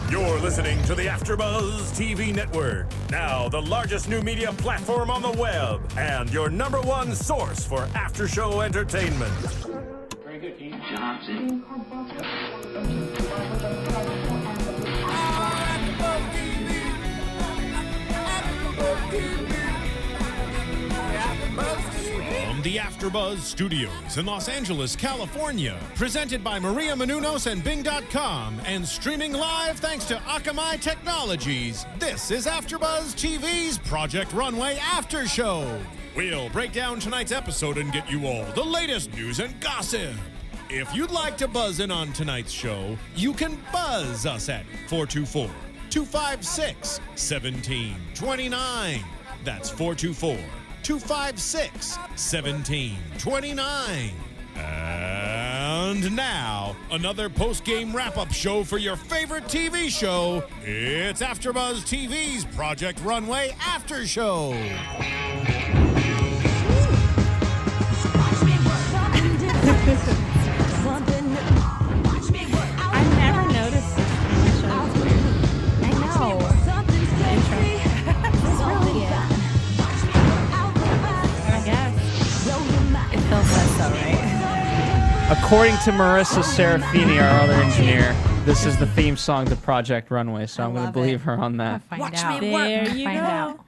You're listening to the AFTERBUZZ TV Network, now the largest new media platform on the web, and your #1 source for after-show entertainment. Very good, Keith. Johnson. From the AFTERBUZZ Studios in Los Angeles, California, presented by Maria Menounos and Bing.com, and streaming live thanks to Akamai Technologies, this is AFTERBUZZ TV's Project Runway After Show. We'll break down tonight's episode and get you all the latest news and gossip. If you'd like to buzz in on tonight's show, you can buzz us at 424-256-1729. That's 424-256-1729. And now, another post-game wrap-up show for your favorite TV show. It's AFTERBUZZ TV's Project Runway After Show. I've never noticed this show. I know. I guess. It feels like so, right? According to Marissa Serafini, our other engineer, this is the theme song to Project Runway, so I'm going to believe her on that. Find out. There you Find go. out.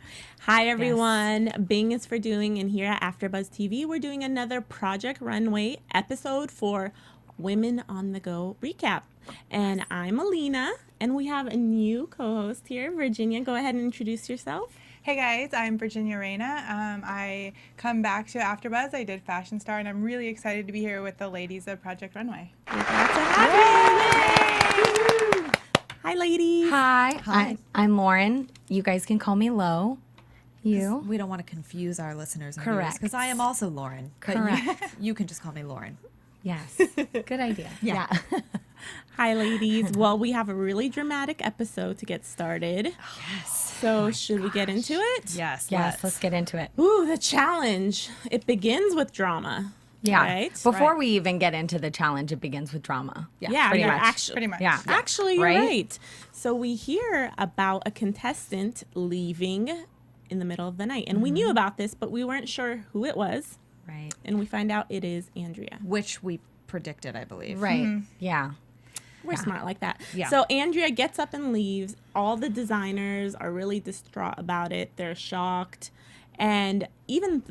Hi, everyone. Bing is for doing, and here at AFTERBUZZ TV, we're doing another Project Runway episode for Women on the Go recap. And I'm Alina, and we have a new co-host here, Virginia. Go ahead and introduce yourself. Hey guys, I'm Virginia Reyna. I come back to AFTERBUZZ. I did Fashion Star, and I'm really excited to be here with the ladies of Project Runway. We're glad to have you. Hi, ladies. Hi. I'm Lauren. You guys can call me Lo. You? We don't want to confuse our listeners. Correct. Because I am also Lauren. But Correct. You can just call me Lauren. Yes. Good idea. Yeah. Hi, ladies. Well, we have a really dramatic episode to get started. Yes. So should we get into it? Yes. Let's get into it. Ooh, the challenge. It begins with drama. Yeah. Right? Before we even get into the challenge, it begins with drama. Yeah, pretty you're much. Pretty much. Yeah. Actually, you're Right? right. So we hear about a contestant leaving in the middle of the night. And we knew about this, but we weren't sure who it was. Right. And we find out it is Andrea. Which we predicted, I believe. Right. Yeah. We're smart like that. Yeah. So Andrea gets up and leaves. All the designers are really distraught about it. They're shocked. And even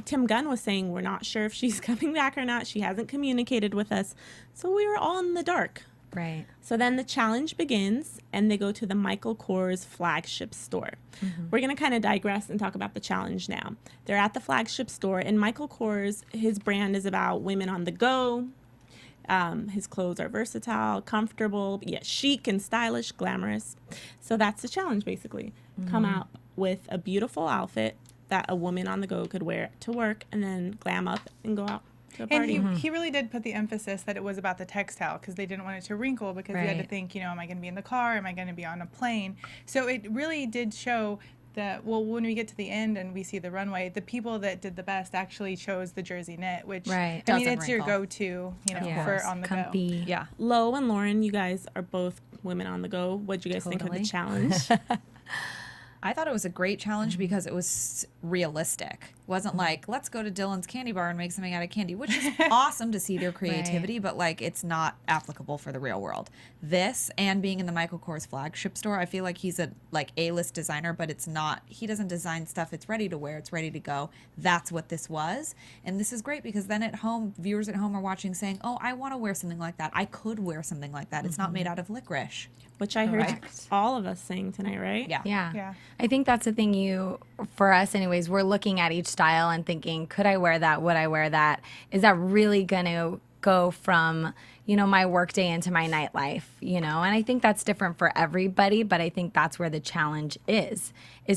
Tim Gunn was saying, we're not sure if she's coming back or not. She hasn't communicated with us. So we were all in the dark. Right. So then the challenge begins, and they go to the Michael Kors flagship store. We're going to kind of digress and talk about the challenge now. They're at the flagship store, and Michael Kors, his brand is about women on the go. His clothes are versatile, comfortable, yet chic and stylish, glamorous. So that's the challenge, basically. Come out with a beautiful outfit that a woman on the go could wear to work, and then glam up and go out to a party. And he really did put the emphasis that it was about the textile because they didn't want it to wrinkle because you had to Right. think, am I going to be in the car? Am I going to be on a plane? So it really did show that, well, when we get to the end and we see the runway, the people that did the best actually chose the jersey knit, which, Right. I mean, Doesn't it's your wrinkle. go-to, Yeah. for on the go. Comfy. Yeah. Lo and Lauren, you guys are both women on the go. What'd you guys think of Totally. the challenge? I thought it was a great challenge because it was realistic. It wasn't like, let's go to Dylan's candy bar and make something out of candy, which is awesome to see their creativity, but like it's not applicable for the real world. This and being in the Michael Kors flagship store, I feel like he's a A-list designer, but it's not, he doesn't design stuff. It's ready to wear. It's ready to go. That's what this was. And this is great because then at home, viewers at home are watching saying, oh, I want to wear something like that. I could wear something like that. It's not made out of licorice. Which I heard Correct. all of us saying tonight, right? Yeah. Yeah. I think that's the thing for us anyways, we're looking at each style and thinking, could I wear that? Would I wear that? Is that really going to go from, my work day into my nightlife, and I think that's different for everybody, but I think that's where the challenge is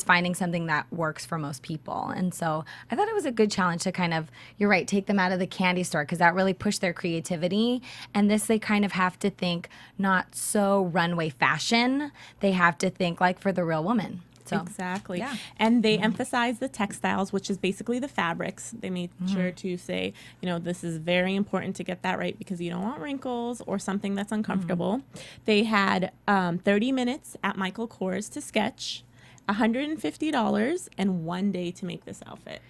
finding something that works for most people. And so I thought it was a good challenge to kind of, you're right, take them out of the candy store because that really pushed their creativity. And this, they kind of have to think not so runway fashion. They have to think like for the real woman. So Exactly. Yeah. And they emphasize the textiles, which is basically the fabrics. They made sure to say, this is very important to get that right because you don't want wrinkles or something that's uncomfortable. They had 30 minutes at Michael Kors to sketch, $150, and 1 day to make this outfit.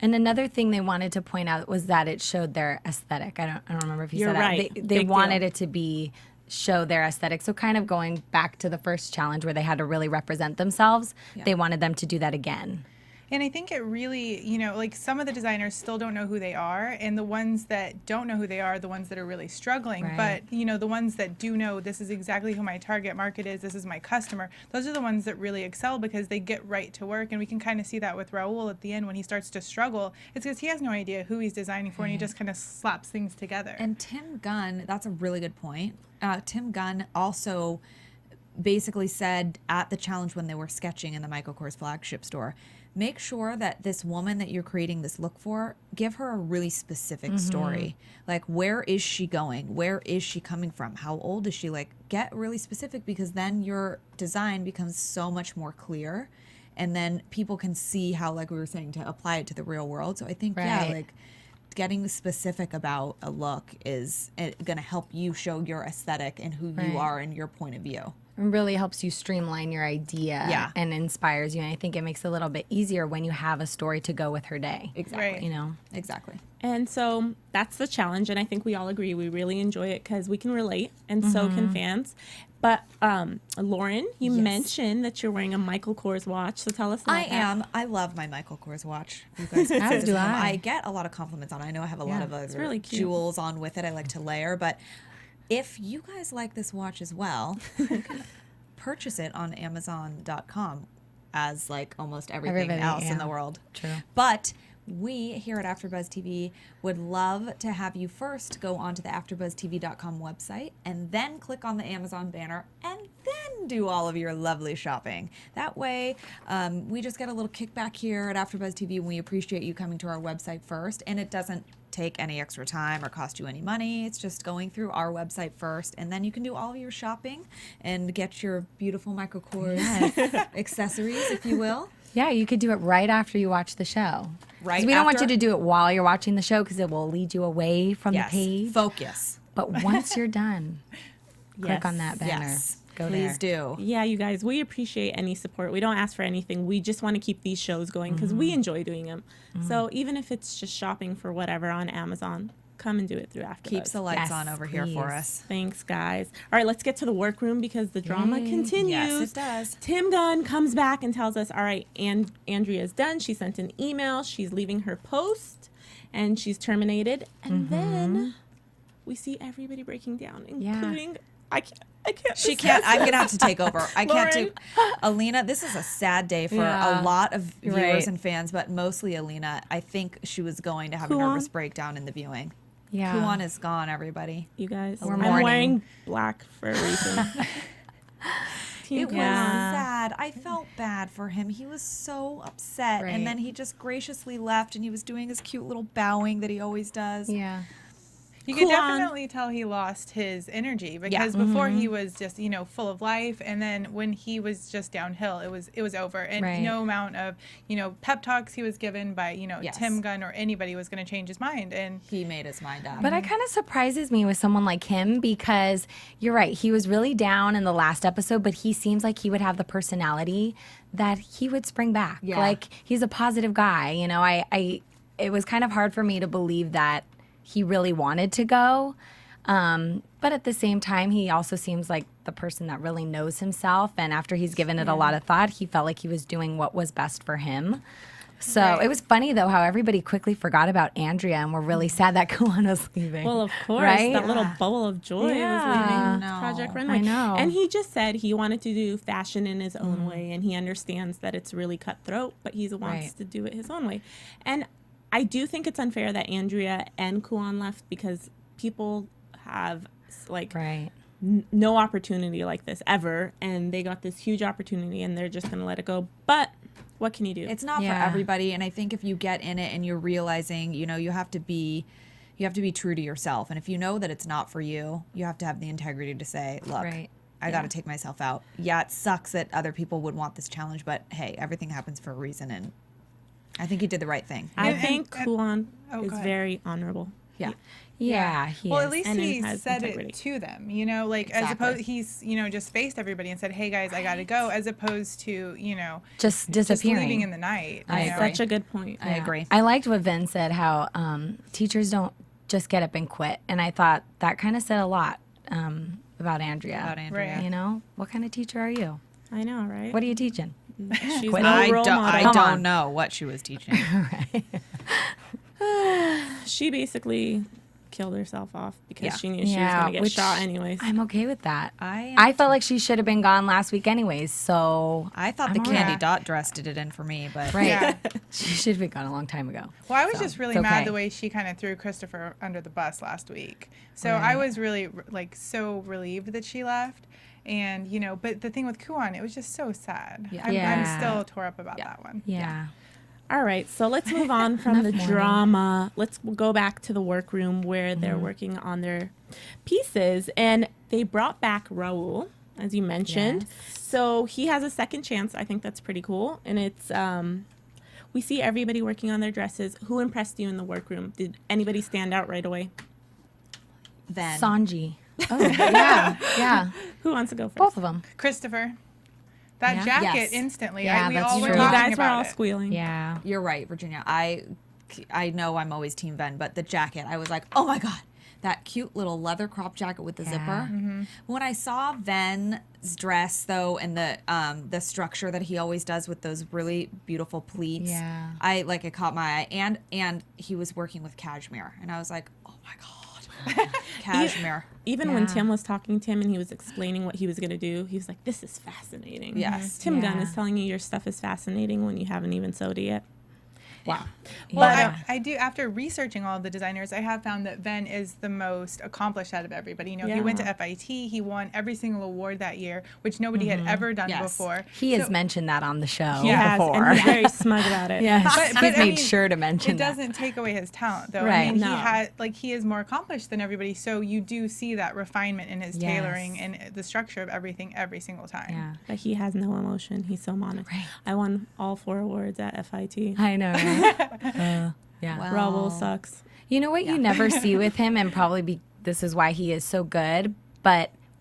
And another thing they wanted to point out was that it showed their aesthetic. I don't remember if you You're said right. that. They Big wanted deal. it to show their aesthetic. So kind of going back to the first challenge where they had to really represent themselves, they wanted them to do that again. And I think it really, like some of the designers still don't know who they are, and the ones that don't know who they are the ones that are really struggling. Right. But, the ones that do know this is exactly who my target market is, this is my customer, those are the ones that really excel because they get right to work. And we can kind of see that with Raul at the end when he starts to struggle. It's because he has no idea who he's designing for, and he just kind of slaps things together. And Tim Gunn, that's a really good point. Tim Gunn also basically said at the challenge when they were sketching in the Michael Kors flagship store, make sure that this woman that you're creating this look for, give her a really specific story. Like, where is she going? Where is she coming from? How old is she? Like, get really specific because then your design becomes so much more clear. And then people can see how, like we were saying, to apply it to the real world. So I think, like, getting specific about a look is going to help you show your aesthetic and who you are and your point of view. It really helps you streamline your idea and inspires you. And I think it makes it a little bit easier when you have a story to go with her day. Exactly. Right. Exactly. And so that's the challenge. And I think we all agree we really enjoy it because we can relate and so can fans. But Lauren, you mentioned that you're wearing a Michael Kors watch. So tell us about I that. am. I love my Michael Kors watch. You guys As do I. I get a lot of compliments on it. I know I have a lot of other really cute. jewels on with it. I like to layer. But if you guys like this watch as well, you can purchase it on Amazon.com as like almost everything Everybody, else in yeah. the world. True. But we here at AfterBuzz TV would love to have you first go onto the AfterBuzzTV.com website and then click on the Amazon banner and then do all of your lovely shopping. That way, we just get a little kickback here at AfterBuzz TV, and we appreciate you coming to our website first. And it doesn't take any extra time or cost you any money. It's just going through our website first, and then you can do all of your shopping and get your beautiful Michael Kors accessories, if you will. Yeah, you could do it right after you watch the show. 'Cause we don't want you to do it while you're watching the show because it will lead you away from the page. Focus. But once you're done, click on that banner. Yes. Go Please there. do. Yeah, you guys, we appreciate any support. We don't ask for anything. We just want to keep these shows going because we enjoy doing them. So even if it's just shopping for whatever on Amazon, come and do it through AfterBuzz. Keeps the lights Yes, on over here for please. us. Thanks, guys. All right, let's get to the workroom because the drama continues. Yes, it does. Tim Gunn comes back and tells us, all right, Andrea's done. She sent an email. She's leaving her post, and she's terminated. And then we see everybody breaking down, including I can't. She can't. I'm gonna have to take over. I can't do. Lauren. Alina, this is a sad day for Yeah. a lot of viewers Right. and fans, but mostly Alina. I think she was going to have a Kuan? nervous breakdown in the viewing. Yeah. Kuan is gone, everybody. You guys, We're I'm mourning. wearing black for a reason. It was Yeah. sad. I felt bad for him. He was so upset, Right. and then he just graciously left, and he was doing his cute little bowing that he always does. Yeah. You could Cool on. definitely tell he lost his energy because before he was just full of life, and then when he was just downhill, it was over, and Right. no amount of pep talks he was given by Yes. Tim Gunn or anybody was going to change his mind. And He made his mind up. But it kind of surprises me with someone like him because you're right. He was really down in the last episode, but he seems like he would have the personality that he would spring back. Yeah. Like he's a positive guy. It was kind of hard for me to believe that he really wanted to go. But at the same time, he also seems like the person that really knows himself. And after he's given it a lot of thought, he felt like he was doing what was best for him. So it was funny, though, how everybody quickly forgot about Andrea and were really sad that Kuan was leaving. Well, of course, Right? that little bubble of joy Yeah. was leaving No. Project Runway. I know. And he just said he wanted to do fashion in his own way, and he understands that it's really cutthroat, but he wants Right. to do it his own way. And I do think it's unfair that Andrea and Kuan left because people have Right. no opportunity like this ever, and they got this huge opportunity, and they're just going to let it go. But what can you do? It's not Yeah. for everybody, and I think if you get in it and you're realizing, you have to be true to yourself, and if you know that it's not for you, you have to have the integrity to say, look, Right. I got to take myself out. Yeah, it sucks that other people would want this challenge, but hey, everything happens for a reason, and I think he did the right thing. I think Kuan go is ahead. very honorable. Yeah, he Well, is. at least And he it has said integrity. it to them, you know, like as Exactly. opposed he's, you know, just faced everybody and said, "Hey guys, I got to go," as opposed to, you know, just just disappearing. leaving in the night. I you know? agree. Such a good point. I agree. I liked what Vin said, how teachers don't just get up and quit. And I thought that kind of said a lot about Andrea. About Andrea. Right. You know, what kind of teacher are you? I know, right? What are you teaching? She's Quit. no I role don't, model. I Come don't on. know what she was teaching. She basically killed herself off because Yeah. she knew she was going to get which shot anyways. I'm okay with that. I I felt like she should have been gone last week anyways, so I thought the I'm candy alright. dot dress did it in for me, but right. Yeah. She should have been gone a long time ago. Well, I was So, just really it's mad okay. the way she kind of threw Christopher under the bus last week. So I was really like so relieved that she left. And, you know, but the thing with Kuan, it was just so sad. Yeah. I'm Yeah. still tore up about Yeah. that one. Yeah. All right, so let's move on from the Enough mourning. drama. Let's go back to the workroom where they're working on their pieces. And they brought back Raul, as you mentioned. So he has a second chance. I think that's pretty cool. And it's, we see everybody working on their dresses. Who impressed you in the workroom? Did anybody stand out right away? then Sanji. Oh, yeah. Yeah. Who wants to go first? Both of them. Christopher, that Yeah. jacket Yes. instantly. Yeah, we that's all were true. You talking guys were about all it. squealing. Yeah. you're right, Virginia. I know I'm always Team Ven, but the jacket, I was like, oh my God, that cute little leather crop jacket with the zipper. When I saw Ven's dress though, and the structure that he always does with those really beautiful pleats, Yeah. it caught my eye. And he was working with cashmere, and I was like, oh my God, cashmere. Even when Yeah. Tim was talking to him and he was explaining what he was going to do, he was like, this is fascinating. Yes. Tim Gunn Yeah. is telling you your stuff is fascinating when you haven't even sewed it yet. Wow. Well, Yeah. I do, after researching all of the designers, I have found that Ven is the most accomplished out of everybody. You know, he went to Yeah. FIT, he won every single award that year, which nobody had ever done Yes. before. He has So- mentioned that on the show He has, before. and he's very smug about it. Yes. But He's I made mean, sure to mention It that. doesn't take away his talent, though. Right. I mean, No. he had, like, he is more accomplished than everybody, so you do see that refinement in his Yes. tailoring and the structure of everything every single time. Yeah. But he has no emotion. He's so monotone. Right. I won all 4 awards at FIT. I know. Right? Yeah. Well, Raul sucks. You know what you never see with him, and probably this is why he is so good,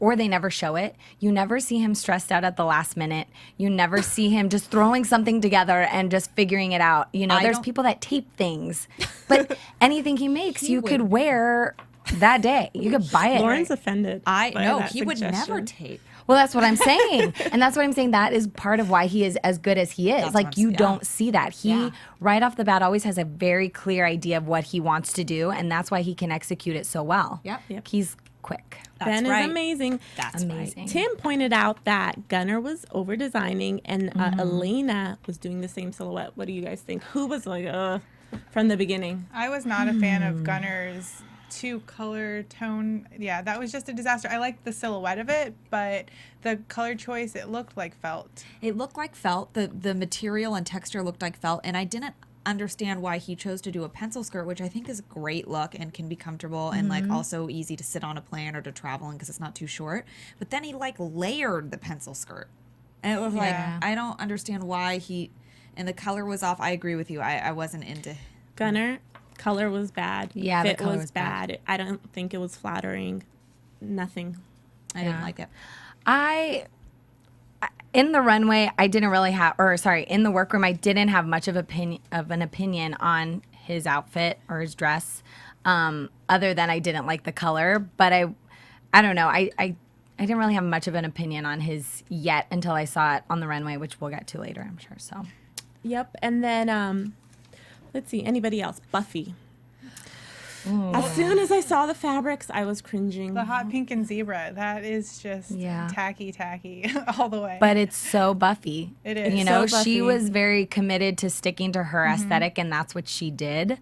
or they never show it. You never see him stressed out at the last minute. You never see him just throwing something together and just figuring it out. You know, I there's don't- people that tape things, but anything he makes, you could wear that day. You could buy it. Lauren's offended. by that He would never suggestion. tape. Well, that's what I'm saying. And that's what I'm saying. That is part of why he is as good as he is. That's Like, what I'm you s- yeah. don't see that. He, Yeah. right off the bat, always has a very clear idea of what he wants to do. And that's why he can execute it so well. Yep. He's quick. Ben right. is amazing. That's Amazing. Tim pointed out that Gunnar was over designing and Elena was doing the same silhouette. What do you guys think? Who was like, from the beginning? I was not a fan of Gunner's 2-color tone. Yeah, that was just a disaster. I liked the silhouette of it, but the color choice, it looked like felt. It looked like felt. The material and texture looked like felt, and I didn't understand why he chose to do a pencil skirt, which I think is a great look and can be comfortable and like also easy to sit on a plane or to travel in because it's not too short. But then he like layered the pencil skirt, and it was Yeah. like I don't understand why he. And the color was off. I agree with you. I wasn't into. Gunnar, color was bad. Yeah, the Fit color was was bad. bad. I don't think it was flattering. Nothing. I didn't like it. In the runway, I didn't really have, in the workroom, I didn't have much of an opinion on his outfit or his dress, other than I didn't like the color. But I don't know. I didn't really have much of an opinion on his yet until I saw it on the runway, which we'll get to later, I'm sure. So Yep. And then, let's see, anybody else? Buffy. As soon as I saw the fabrics, I was cringing. The hot pink and zebra, that is just Yeah. tacky all the way. but it's so Buffy. It is. You know, So Buffy. she was very committed to sticking to her aesthetic, and that's what she did.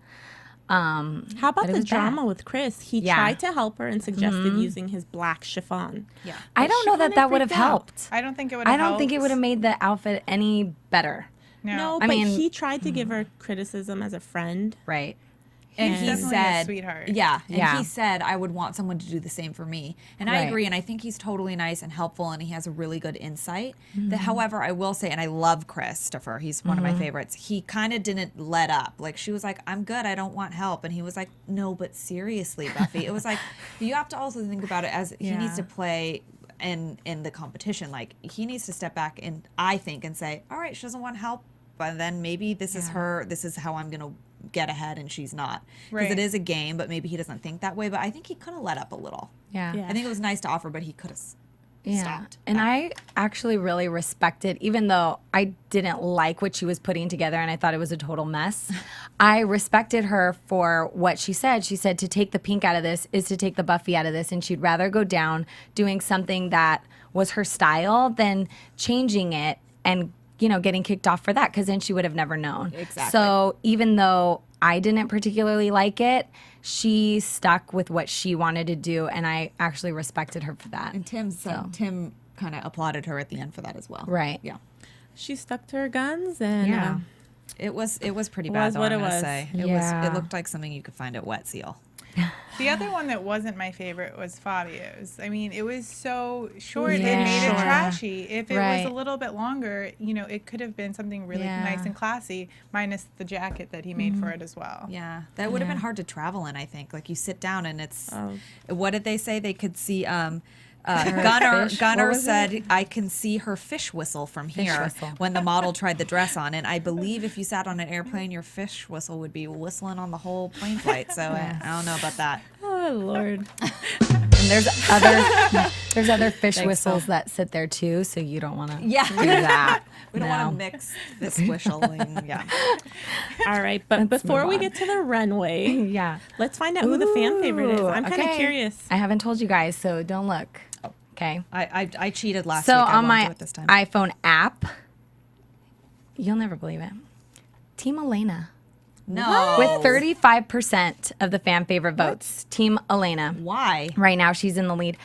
How about but it the was drama bad. with Chris? He Yeah. tried to help her and suggested using his black chiffon. Yeah. I But don't she know that kinda that would have freaked out. helped. I don't think it would I have don't think it would have made the outfit any better. No. No, I but mean- he tried to give her criticism as a friend. Right. And He's he definitely a said, sweetheart. Yeah. And Yeah. he said, I would want someone to do the same for me. And I Right. agree. And I think he's totally nice and helpful. And he has a really good insight. Mm-hmm. However, I will say, and I love Christopher. He's one of Mm-hmm. my favorites. He kind of didn't let up. Like, she was like, I'm good. I don't want help. And he was like, no, but seriously, Buffy. It was like, you have to also think about it as he needs to play in the competition. Like, he needs to step back and I think and say, all right, she doesn't want help. But then maybe this is her, this is how I'm going to get ahead, and she's not. Because Right. it is a game, but maybe he doesn't think that way. But I think he could have let up a little. Yeah. Yeah. I think it was nice to offer, but he could have stopped. And I actually really respected, even though I didn't like what she was putting together and I thought it was a total mess, I respected her for what she said. She said to take the pink out of this is to take the Buffy out of this, and she'd rather go down doing something that was her style than changing it and getting kicked off for that, because then she would have never known. Exactly. So even though I didn't particularly like it, she stuck with what she wanted to do, and I actually respected her for that. And Tim kind of applauded her at the end for that as well. Right. Yeah. She stuck to her guns, and Yeah. It was pretty It bad. was though, what I'm it gonna was. say. Yeah. It looked like something you could find at Wet Seal. The other one that wasn't my favorite was Fabio's. I mean, it was so short. It Yeah. made it Short. trashy. If it Right. was a little bit longer, it could have been something really Yeah. nice and classy, minus the jacket that he made for it as well. Yeah, that would have been hard to travel in. I think. Like, you sit down and it's. Oh. What did they say? They could see. Gunnar fish? What was said, "I can see her fish whistle from here." whistle. When the model tried the dress on, and I believe if you sat on an airplane, your fish whistle would be whistling on the whole plane flight. So I don't know about that. oh Lord, And there's other fish whistles that sit there too, so you don't want to Yeah. do that. We don't No. want to mix this whistling. Yeah. all right. But before we get to the runway, Yeah. let's find out who the fan favorite is. Ooh, I'm kind of okay. curious. I haven't told you guys, so don't look. Okay. I cheated last So week. I on won't my do it this time. iPhone app, you'll never believe it. Team Elena. No. With 35% of the fan favorite votes. Team Elena. Why? Right now, she's in the lead.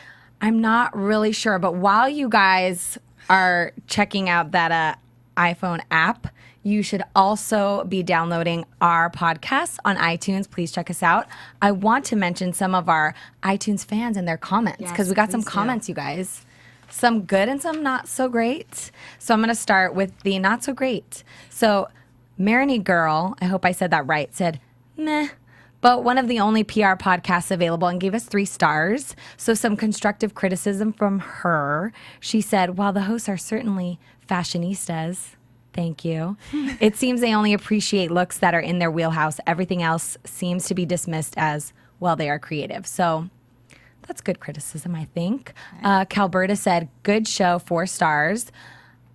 I'm not really sure, but while you guys are checking out that iPhone app, you should also be downloading our podcast on iTunes. Please check us out. I want to mention some of our iTunes fans and their comments, because we got some please do. comments, you guys. Some good and some not so great. So I'm going to start with the not so great. So Marini Girl, I hope I said that right, said, meh, but one of the only PR podcasts available, and gave us 3 stars. So some constructive criticism from her. She said, while the hosts are certainly fashionistas, thank you, it seems they only appreciate looks that are in their wheelhouse. Everything else seems to be dismissed as, well, they are creative. So that's good criticism, I think. Calberta said, good show, 4 stars.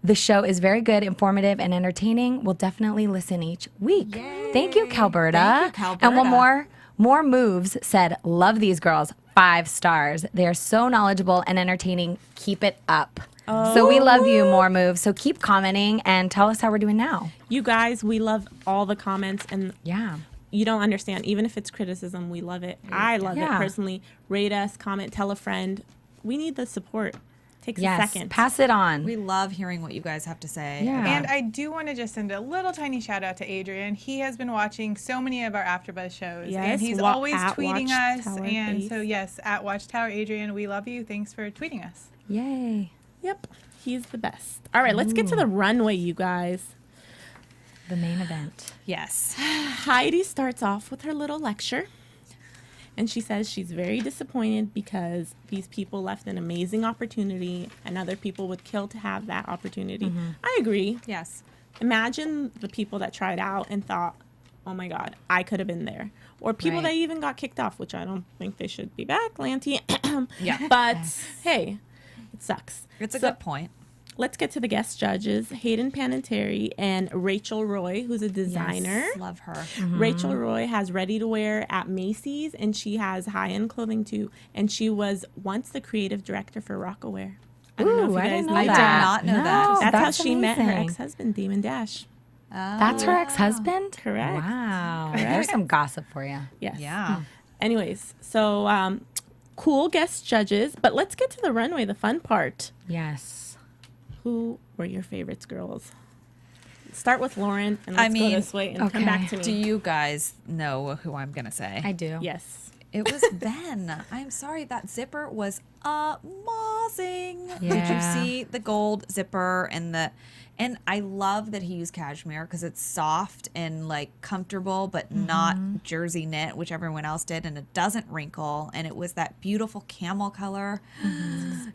The show is very good, informative, and entertaining. We'll definitely listen each week. Thank you, Calberta. Thank you, Calberta. And one more moves said, love these girls, 5 stars. They are so knowledgeable and entertaining. Keep it up. So we love you, more moves. So keep commenting and tell us how we're doing now. You guys, we love all the comments, and Yeah. you don't understand. Even if it's criticism, we love it. I love it Yeah. personally. Rate us, comment, tell a friend. We need the support. Takes a Yes. second. Pass it on. We love hearing what you guys have to say. Yeah. And I do want to just send a little tiny shout out to Adrian. He has been watching so many of our AfterBuzz shows, Yes, and he's wa- always at tweeting us. Watchtower And Base. so, yes, at Watchtower Adrian, we love you. Thanks for tweeting us. Yay. Yep. He's the best. All right, let's get to the runway, you guys. The main event. Yes. Heidi starts off with her little lecture, and she says she's very disappointed because these people left an amazing opportunity and other people would kill to have that opportunity. I agree. Yes. Imagine the people that tried out and thought, oh my God, I could have been there. Or people Right. that even got kicked off, which I don't think they should be back, Lanty. Yeah. But hey, it sucks. It's a So- good point. Let's get to the guest judges, Hayden Panettiere and Rachel Roy, who's a designer. Love her. Rachel Roy has ready to wear at Macy's, and she has high-end clothing too. And she was once the creative director for Rockaware. I don't know if Ooh, you I guys didn't know knew I did that. not know No, that. That's how she met her amazing. ex-husband, Damon Dash. That's her ex-husband? Correct. Wow. There's some gossip for you. Yes. Yeah. Anyways, so cool guest judges, but let's get to the runway, the fun part. Yes. Who were your favorites, girls? start with Lauren and let's go this way and come back to me. Do you guys know who I'm gonna say? I do. Yes. It was Ben. I'm sorry, that zipper was amazing. Did you Yeah. see the gold zipper and I love that he used cashmere because it's soft and like comfortable, but not jersey knit, which everyone else did, and it doesn't wrinkle. And it was that beautiful camel color.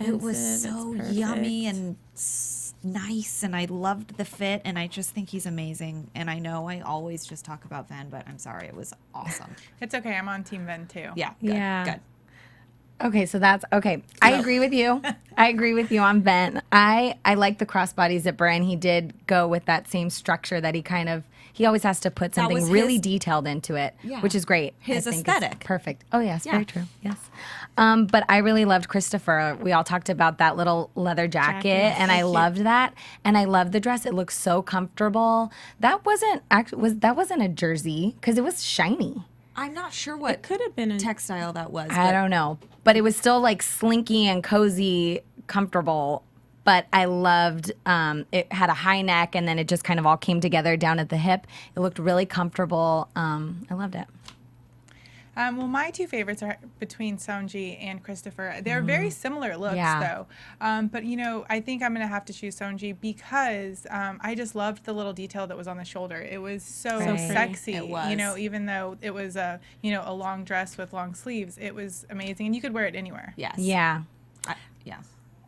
It was so yummy and nice, and I loved the fit, and I just think he's amazing. And I know I always just talk about Ven, but I'm sorry, it was awesome. It's okay. I'm on Team Ven too. Yeah, good, Yeah. good. Okay, so that's okay. I agree with you. I agree with you on Ben. I like the crossbody zipper, and he did go with that same structure that he always has to put something was really his- detailed into it, Yeah. which is great. His I think it's aesthetic. perfect. Oh yes, Yeah. very true. Yes. But I really loved Christopher. We all talked about that little leather jacket, and I loved that. And I loved the dress. It looked so comfortable. That wasn't a jersey because it was shiny. I'm not sure what Could have been a textile that was. I don't know, but it was still like slinky and cozy, comfortable. But I loved it had a high neck, and then it just kind of all came together down at the hip. It looked really comfortable. I loved it. Well, my two favorites are between Sanji and Christopher. They're very similar looks, though. But, I think I'm going to have to choose Sanji because I just loved the little detail that was on the shoulder. It was so Right. sexy. It was. Even though it was a long dress with long sleeves, it was amazing. And you could wear it anywhere. Yes. Yeah. Yeah.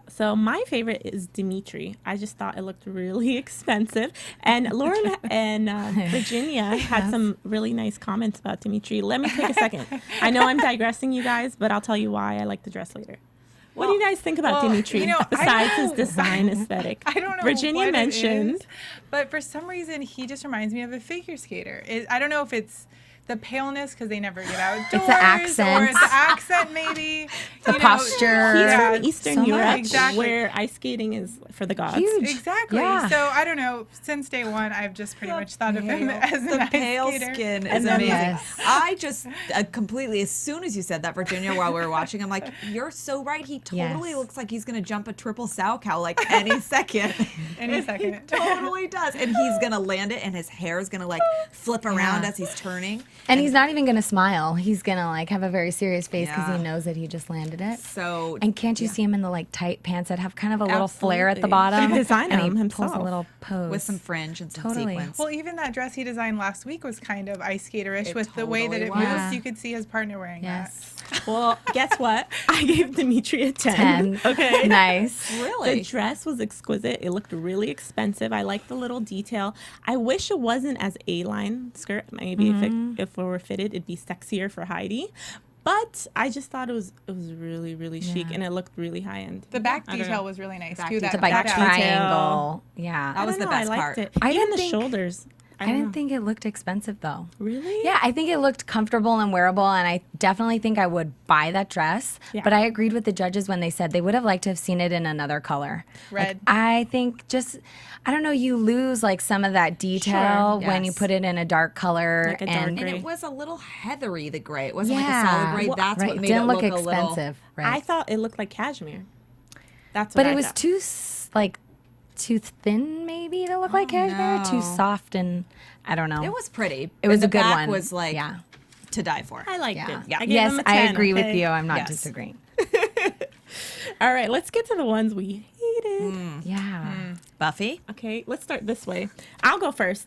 So my favorite is Dimitri. I just thought it looked really expensive. And Lauren and Virginia had some really nice comments about Dimitri. Let me take a second. I know I'm digressing, you guys, but I'll tell you why I like the dress later. What do you guys think about Dimitri besides his design aesthetic? I don't know. Virginia what mentioned. it is, but for some reason, he just reminds me of a figure skater. I don't know if it's the paleness because they never get outdoors. It's the accent. Or it's the accent, maybe. The posture. He's Yeah, from Eastern so Europe, much. Exactly. where ice skating is for the gods. Huge. Exactly. Yeah. So I don't know. Since day one, I've just pretty much thought of him as an The ice pale skater. skin And is then- amazing. Yes. I just completely, as soon as you said that, Virginia, while we were watching, I'm like, you're so right. He totally Yes. looks like he's going to jump a triple sow cow like any second. Any second. He totally does. And he's going to land it, and his hair is going to like flip around Yeah. as he's turning. And he's not even going to smile. He's going to like have a very serious face because Yeah. he knows that he just landed it. So, And can't you see him in the like tight pants that have kind of a little flare at the bottom? He designed and he them pulls a himself. little pose. with some fringe and some Totally. sequins. Well, even that dress he designed last week was kind of ice skaterish It with the way that totally it was. moves. You could see his partner wearing Yes. Well, guess what? I gave Dimitri a 10. 10. Okay. Nice. Really? The dress was exquisite. It looked really expensive. I like the little detail. I wish it wasn't as A-line skirt. Maybe if it were fitted, it'd be sexier for Heidi. But I just thought it was really, really chic, and it looked really high end. The back I don't know. detail was really nice Back too. detail. The like That triangle. Yeah. That was I don't the know, best I liked part. It. I Even didn't the think- shoulders. I didn't think it looked expensive though. Really? Yeah, I think it looked comfortable and wearable, and I definitely think I would buy that dress. Yeah. But I agreed with the judges when they said they would have liked to have seen it in another color. Like, Red. I think I don't know, you lose like some of that detail Sure, when you yes. put it in a dark color. Like a dark and gray. And it was a little heathery, the gray. It wasn't yeah, like a solid gray. That's right. what made Didn't it look look a little. expensive. Right. I thought it looked like cashmere. That's what but I it was thought. too thin maybe to look like cashmere. Too no. soft, and I don't know. It was pretty. It was And a the good back one. was like yeah. to die for. I liked Yeah. it. Yeah. I gave Yes, them a I 10, agree with okay? you. I'm not Yes. disagreeing. All right, let's get to the ones we hated. Yeah. Buffy. Okay, let's start this way. I'll go first.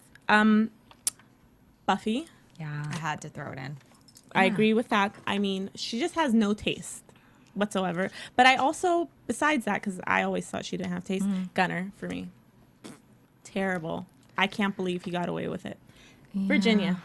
Buffy. Yeah. I had to throw it in. I agree with that. I mean, she just has no taste whatsoever. But I also, besides that, because I always thought she didn't have taste, Gunner for me. Terrible. I can't believe he got away with it. Virginia.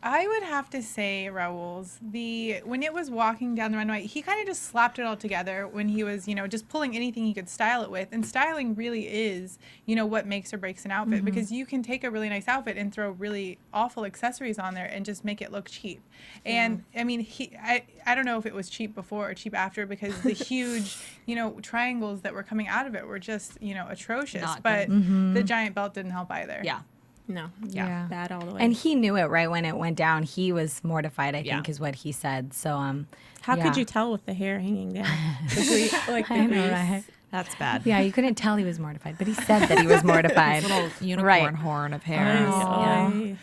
I would have to say Raul's. When it was walking down the runway, he kind of just slapped it all together when he was, just pulling anything he could style it with. And styling really is, what makes or breaks an outfit, because you can take a really nice outfit and throw really awful accessories on there and just make it look cheap. And I mean, I don't know if it was cheap before or cheap after, because the huge, triangles that were coming out of it were just, atrocious. Not But good. the giant belt didn't help either. Yeah. No. Yeah. Bad all the way. And he knew it right when it went down. He was mortified, I Yeah. think, is what he said. So, How yeah. could you tell with the hair hanging down? The I know, right? That's bad. Yeah, you couldn't tell he was mortified, but he said that he was mortified. Little unicorn Right. horn of hair. Ay.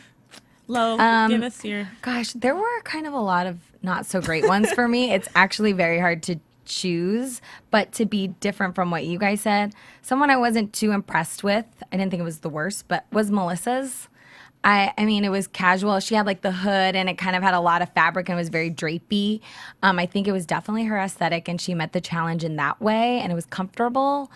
Lo, give us your. Gosh, there were kind of a lot of not so great ones for me. It's actually very hard to choose, but to be different from what you guys said, someone I wasn't too impressed with, I didn't think it was the worst, but was Melissa's. I mean, it was casual. She had like the hood and it kind of had a lot of fabric and was very drapey. I think it was definitely her aesthetic and she met the challenge in that way and it was comfortable.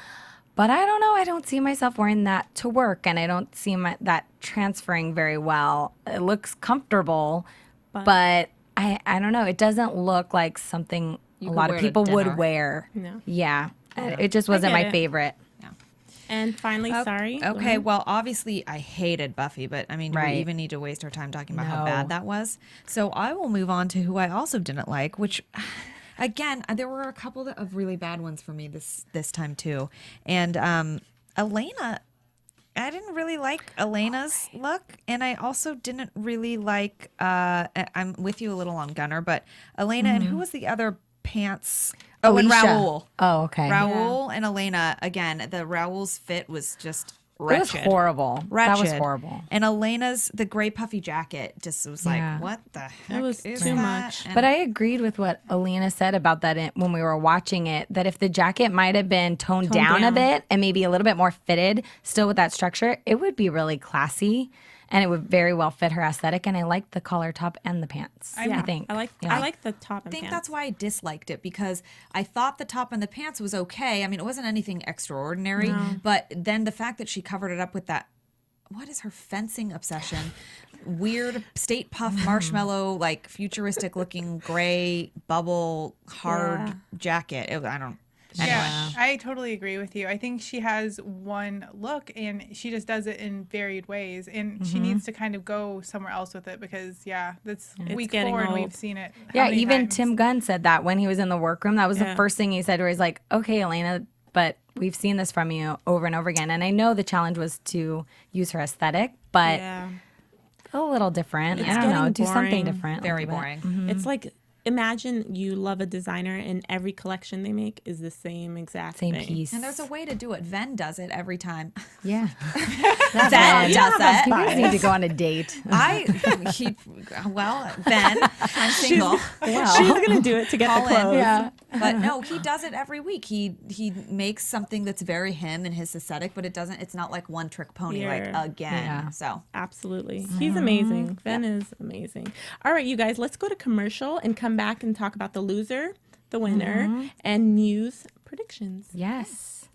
But I don't know. I don't see myself wearing that to work and I don't see that transferring very well. It looks comfortable, but I don't know. It doesn't look like something a lot of people would wear. No. Yeah. It just wasn't my favorite. And finally, sorry. Okay, well, obviously, I hated Buffy, but I mean, do we even need to waste our time talking about how bad that was? So I will move on to who I also didn't like, which, again, there were a couple of really bad ones for me this time too. And Elena, I didn't really like Elena's look, and I also didn't really like. I'm with you a little on Gunner, but Elena and who was the other pants? Oh, and Alicia. Raul. Oh, okay. Raul and Elena, again, the Raul's fit was just wretched. It was horrible. Wretched. That was horrible. And Elena's, the gray puffy jacket just was like, Yeah. what the heck was is too that? much. And But I agreed with what Alina said about that when we were watching it, that if the jacket might have been toned down a bit and maybe a little bit more fitted, still with that structure, it would be really classy and it would very well fit her aesthetic. And I liked the collar top and the pants, I think. I like the top and I think pants. that's why I disliked it, because I thought the top and the pants was okay. I mean, it wasn't anything extraordinary, but then the fact that she covered it up with that, what is her fencing obsession? Weird state puff marshmallow, like futuristic looking gray bubble hard jacket. I don't. Yeah, I totally agree with you. I think she has one look and she just does it in varied ways. And she needs to kind of go somewhere else with it because, that's week 4 and we've seen it. Yeah, how many even times? Tim Gunn said that when he was in the workroom. That was the first thing he said, where he's like, okay, Elena, but we've seen this from you over and over again. And I know the challenge was to use her aesthetic, but a little different. I don't know. Do something different. Very boring. It's like, imagine you love a designer and every collection they make is the same exact Same thing. piece. And there's a way to do it. Ven does it every time. Yeah. Ven does it. You guys need to go on a date. Ven, I'm single. She's gonna do it to get the Call in. clothes. Yeah. But no, he does it every week. He makes something that's very him and his aesthetic, but it's not like one trick pony like again. Yeah. So Absolutely. He's amazing. Ben is amazing. All right, you guys, let's go to commercial and come back and talk about the loser, the winner, and news predictions. Yes.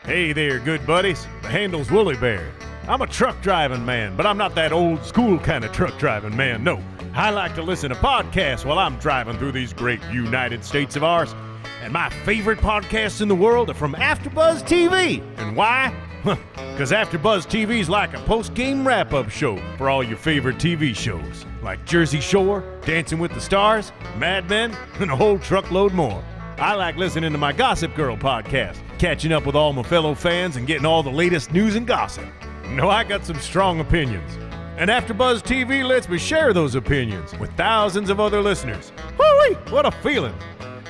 Hey there, good buddies. The handle's Woolly Bear. I'm a truck driving man, but I'm not that old school kind of truck driving man. No, I like to listen to podcasts while I'm driving through these great United States of ours. And my favorite podcasts in the world are from AfterBuzz TV. And why? Because AfterBuzz TV is like a post-game wrap-up show for all your favorite TV shows, like Jersey Shore, Dancing with the Stars, Mad Men, and a whole truckload more. I like listening to my Gossip Girl podcast, catching up with all my fellow fans and getting all the latest news and gossip. No, I got some strong opinions. And AfterBuzz TV lets me share those opinions with thousands of other listeners. Woo-wee, what a feeling.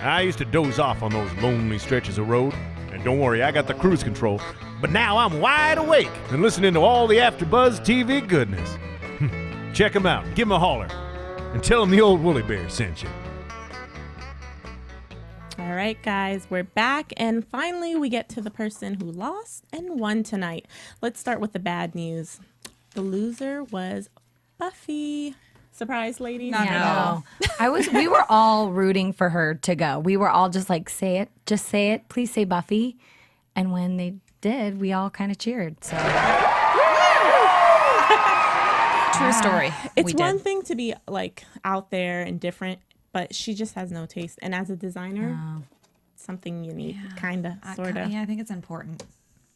I used to doze off on those lonely stretches of road. And don't worry, I got the cruise control. But now I'm wide awake and listening to all the AfterBuzz TV goodness. Check them out, give them a holler, and tell them the old Woolly Bear sent you. All right, guys, we're back. And finally, we get to the person who lost and won tonight. Let's start with the bad news. The loser was Buffy. Surprise, ladies? Not at all. We were all rooting for her to go. We were all just like, say it, just say it, please say Buffy. And when they did, we all kind of cheered. So true story. It's one thing to be like out there and different, but she just has no taste. And as a designer, something unique, kind of, sort of. Yeah, I think it's important.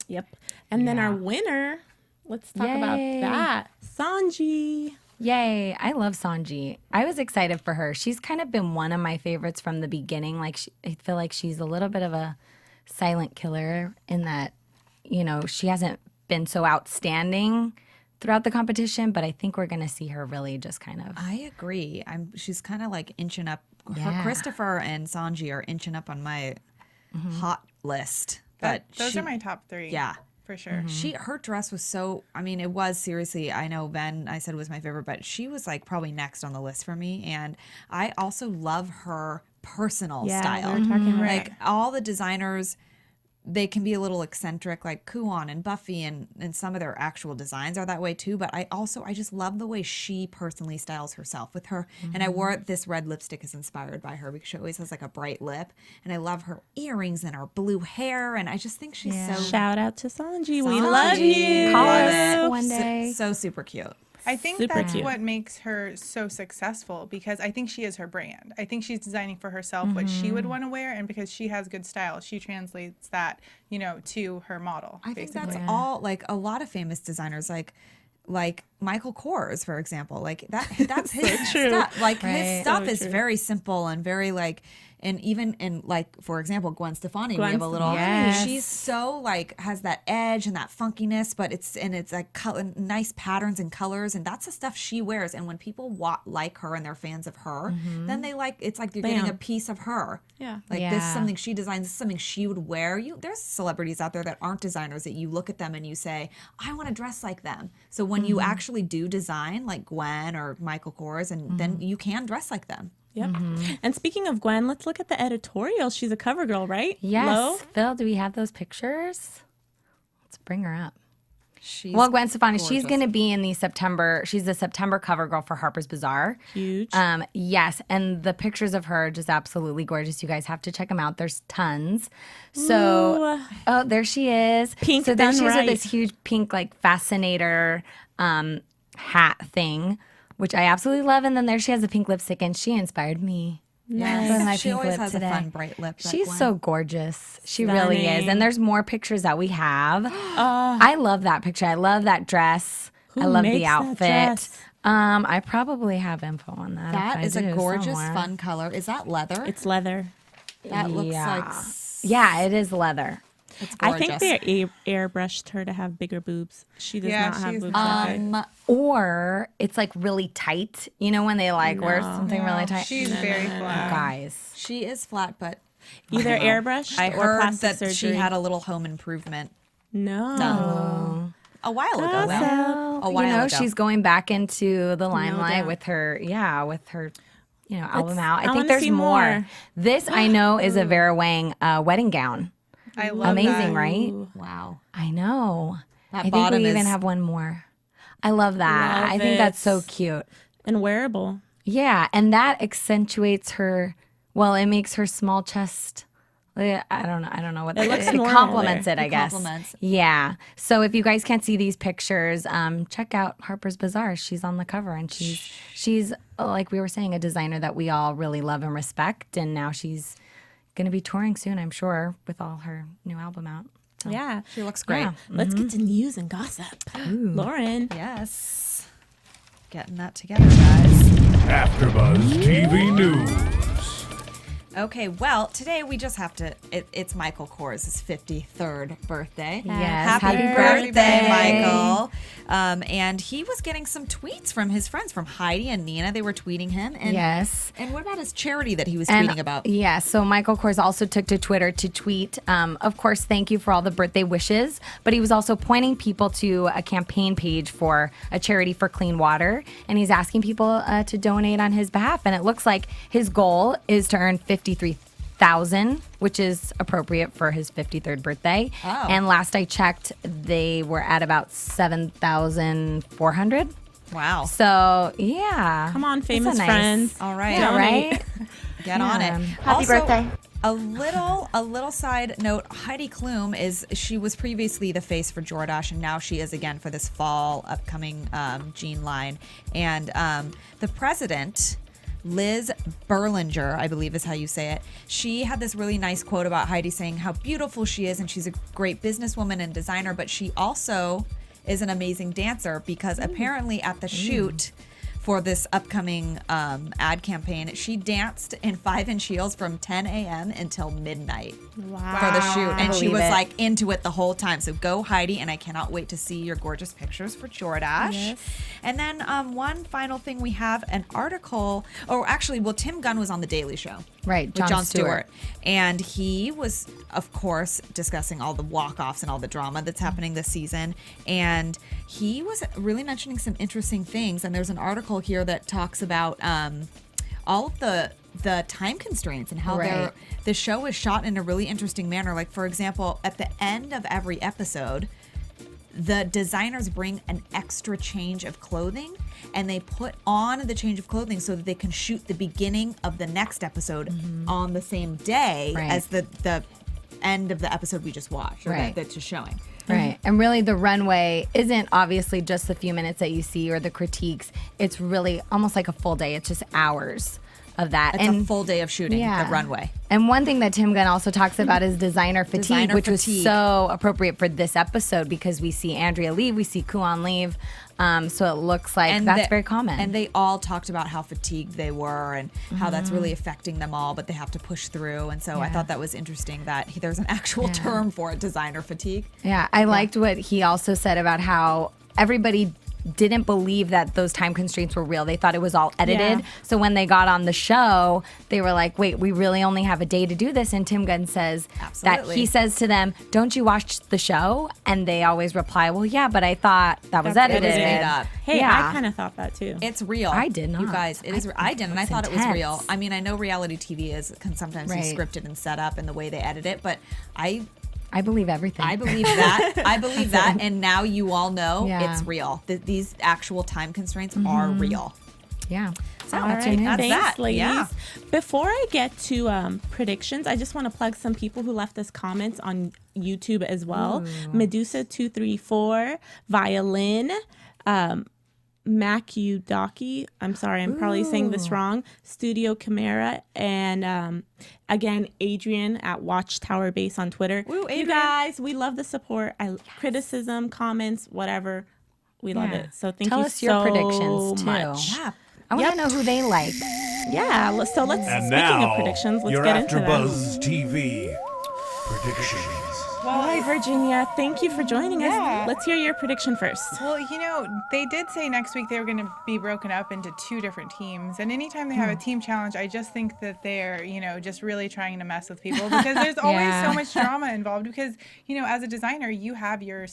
Yep. And then our winner, let's talk about that. Sanji. yay. I love Sanji. I was excited for her. She's kind of been one of my favorites from the beginning. Like, I feel like she's a little bit of a silent killer in that, you know, she hasn't been so outstanding throughout the competition, but I think we're going to see her really just kind of. I agree. She's kind of like inching up. Yeah. Christopher and Sanji are inching up on my hot list. Those are my top 3. Yeah. For sure. Her dress was so, I mean, it was seriously, I know Ben, I said was my favorite, but she was like probably next on the list for me. And I also love her personal style. We were talking like all the designers, they can be a little eccentric, like Kuon and Buffy, and some of their actual designs are that way too. But I just love the way she personally styles herself with her. And I wore this red lipstick is inspired by her because she always has like a bright lip. And I love her earrings and her blue hair. And I just think she's so... Shout out to Sanji. We love you. Call us one day. So super cute. I think Super that's cute. what makes her so successful because I think she is her brand. I think she's designing for herself what she would want to wear, and because she has good style, she translates that, to her model. I think basically. that's all, like a lot of famous designers, like Michael Kors, for example, like that's his stuff. Like his stuff is very simple and very like, and even in like, for example, Gwen Stefani, we have a little, she's so like has that edge and that funkiness, but it's like nice patterns and colors, and that's the stuff she wears. And when people like her and they're fans of her, then they like, it's like you're getting a piece of her. Yeah. Like this is something she designs, this is something she would wear. There's celebrities out there that aren't designers that you look at them and you say, I want to dress like them. So when you actually do design like Gwen or Michael Kors, and then you can dress like them. Yep. And speaking of Gwen, let's look at the editorial. She's a cover girl, right? Yes. Lo? Phil, do we have those pictures? Let's bring her up. She's Gwen Stefani, gorgeous. she's going to be in she's the September cover girl for Harper's Bazaar. Huge. Yes, and the pictures of her are just absolutely gorgeous. You guys have to check them out. There's tons. So, there she is. Pink so there done she is with right. this huge pink like fascinator hat thing, which I absolutely love. And then there she has a pink lipstick, and she inspired me. Nice. With my She pink always lip has today. a fun bright lip. that She's Gwen. so gorgeous. She really is. Stunning. And there's more pictures that we have. I love that picture. I love that dress. I love makes the that outfit. dress? I probably have info on that. That if I is a do gorgeous, somewhere. fun color. Is that leather? It's leather. That looks like Yeah, it is leather. it's I gorgeous. think they airbrushed her to have bigger boobs. She does Yeah, not have she's boobs. not. that big. Or it's like really tight. You know when they like wear something really tight? She's very flat. Guys. She is flat, but Either airbrushed I or heard plastic that surgery. she had a little home improvement No. done a while ago. Though. A while ago. She's going back into the limelight doubt. with her, album out. I I think wanna there's see more. more. This I know is a Vera Wang wedding gown. I love Amazing, that. right? Wow. I know. That I think bottom we even is- have one more. I love that. Love I think that's it. so cute. And wearable. Yeah, and that accentuates her. Well, it makes her small chest. I don't know what It that looks is. It normal complements there. it, I It guess. complements. Yeah. So if you guys can't see these pictures, check out Harper's Bazaar. She's on the cover, and she's like we were saying, a designer that we all really love and respect. And now she's going to be touring soon, I'm sure, with all her new album out. So, Yeah. She looks great. yeah. Let's get to news and gossip. Lauren. Yes. Getting that together, guys. AfterBuzz TV News. Okay, well, today we just have to. It's Michael Kors' 53rd birthday. Yes, Happy happy birthday, birthday. Michael. And he was getting some tweets from his friends, from Heidi and Nina. They were tweeting him. And, Yes. And what about his charity that he was And, tweeting about? Yeah, so Michael Kors also took to Twitter to tweet, of course, thank you for all the birthday wishes, but he was also pointing people to a campaign page for a charity for clean water, and he's asking people to donate on his behalf, and it looks like his goal is to earn $53,000, which is appropriate for his 53rd birthday. Oh. And last I checked, they were at about 7,400. Wow. So, yeah. Come on, That's famous a nice- friends. All right. Yeah, right? Get on it. Happy birthday. A little side note, Heidi Klum she was previously the face for Jordache, and now she is again for this fall upcoming jean line. And the president, Liz Berlinger, I believe is how you say it, she had this really nice quote about Heidi saying how beautiful she is, and she's a great businesswoman and designer, but she also is an amazing dancer, because apparently at the shoot for this upcoming ad campaign, she danced in 5-inch heels from 10 a.m. until midnight for the shoot. And she was like into it the whole time. So go, Heidi, and I cannot wait to see your gorgeous pictures for Jordache. Yes. And then one final thing, we have an article, or actually, well, Tim Gunn was on The Daily Show. Right, with Jon Stewart. And he was, of course, discussing all the walk-offs and all the drama that's happening this season. And he was really mentioning some interesting things. And there's an article here that talks about all of the time constraints and how Right. the show is shot in a really interesting manner. Like, for example, at the end of every episode, the designers bring an extra change of clothing and they put on the change of clothing so that they can shoot the beginning of the next episode on the same day Right. as the end of the episode we just watched, or Right. that's just showing. Right. And really, the runway isn't obviously just the few minutes that you see or the critiques. It's really almost like a full day. It's just hours of that. It's a full day of shooting the runway. And one thing that Tim Gunn also talks about is designer fatigue, Designer which fatigue. was so appropriate for this episode because we see Andrea leave, we see Kuan leave. So it looks like that's very common. And they all talked about how fatigued they were and how that's really affecting them all, but they have to push through. And so I thought that was interesting that there's an actual term for it, designer fatigue. Yeah, I liked what he also said about how everybody didn't believe that those time constraints were real. They thought it was all edited. Yeah. So when they got on the show, they were like, wait, we really only have a day to do this. And Tim Gunn says that Absolutely. he says to them, don't you watch the show? And they always reply, well, yeah, but I thought that was That's edited. edited up. Hey, Yeah. I kind of thought that too. It's real. I did You not. guys, it is. I didn't. I thought it was intense. real. I mean, I know reality TV can sometimes be Right. scripted and set up and the way they edit it, but I believe everything. I believe that. I believe that. And now you all know Yeah. it's real. These actual time constraints are real. Yeah. So All that's right, your news. That's thanks, that. ladies. Yeah. Before I get to predictions, I just want to plug some people who left us comments on YouTube as well. Medusa234, Violin, Makudaki. I'm sorry, I'm probably saying this wrong. Studio Chimera, and again, Adrian at Watchtower Base on Twitter. Woo, You Adrian. guys, we love the support. Criticism, comments, whatever. We love Yeah. it. So thank Tell you us your so predictions, too. much. Yeah. I want to know who they like. Yeah, so let's, And speaking now, of predictions, let's your get into them. AfterBuzz TV predictions. Hi, Virginia. Thank you for joining Yeah. us. Let's hear your prediction first. Well, they did say next week they were going to be broken up into 2 different teams. And anytime they have a team challenge, I just think that they're, just really trying to mess with people because there's always Yeah. so much drama involved because, as a designer, you have your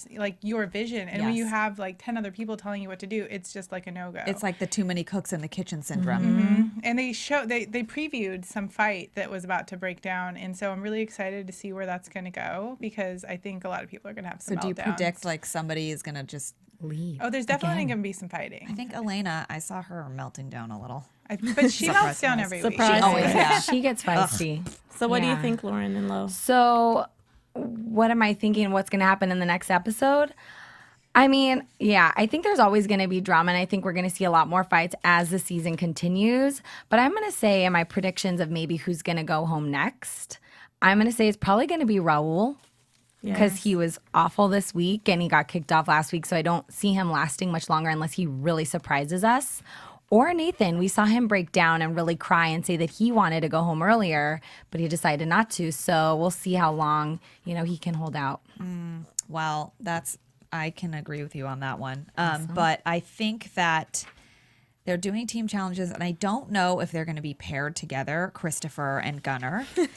vision. And when you Yes. have 10 other people telling you what to do, it's just like a no-go. It's like the too many cooks in the kitchen syndrome. And they previewed some fight that was about to break down. And so I'm really excited to see where that's going to go because I think a lot of people are going to have some So do you meltdowns. predict somebody is going to just... Leave. Oh, there's definitely again. going to be some fighting. I think Elena, I saw her melting down a little. But she melts down Surprise. every week. Surprise. Always, yeah. She gets feisty. So what do you Yeah. think, Lauren and Lo? So, what am I thinking? What's going to happen in the next episode? I mean, yeah, I think there's always going to be drama, and I think we're going to see a lot more fights as the season continues. But I'm going to say in my predictions of maybe who's going to go home next, I'm going to say it's probably going to be Raul because he was awful this week and he got kicked off last week. So I don't see him lasting much longer unless he really surprises us. Or Nathan, we saw him break down and really cry and say that he wanted to go home earlier, but he decided not to. So we'll see how long, he can hold out. Well, I can agree with you on that one. But I think that they're doing team challenges, and I don't know if they're going to be paired together, Christopher and Gunnar. But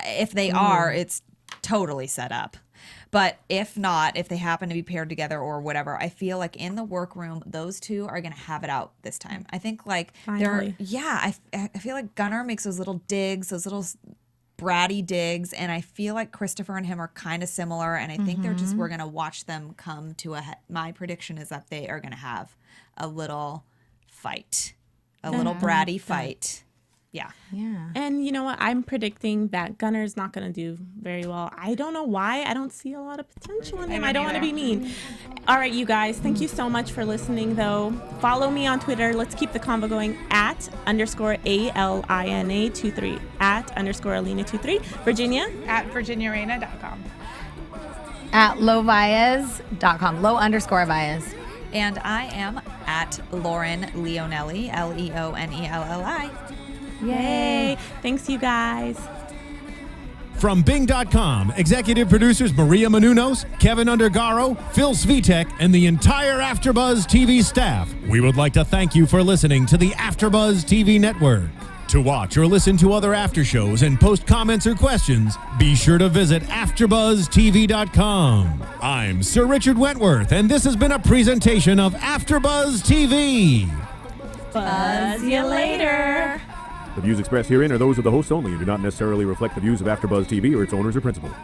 if they are, it's totally set up. But if not, if they happen to be paired together or whatever, I feel like in the workroom, those two are going to have it out this time. I think Finally. I feel like Gunnar makes those little digs, those little bratty digs, and I feel like Christopher and him are kind of similar, and I think we're going to watch them come to a head. My prediction is that they are going to have a little fight, a little bratty fight. Yeah. Yeah. And you know what? I'm predicting that Gunner's not going to do very well. I don't know why. I don't see a lot of potential in him. I don't want to be mean. All right, you guys. Thank you so much for listening, though. Follow me on Twitter. Let's keep the convo going at _ALINA23. At _Alina23. Virginia? At virginiareyna.com. At lowvias.com. Low_Vias. And I am at Lauren Leonelli, Leonelli. Yay. Thanks, you guys. From Bing.com, executive producers Maria Menounos, Kevin Undergaro, Phil Svitek, and the entire AfterBuzz TV staff, we would like to thank you for listening to the AfterBuzz TV network. To watch or listen to other after shows and post comments or questions, be sure to visit AfterBuzzTV.com. I'm Sir Richard Wentworth, and this has been a presentation of AfterBuzz TV. Buzz you later. The views expressed herein are those of the hosts only and do not necessarily reflect the views of AfterBuzz TV or its owners or principals.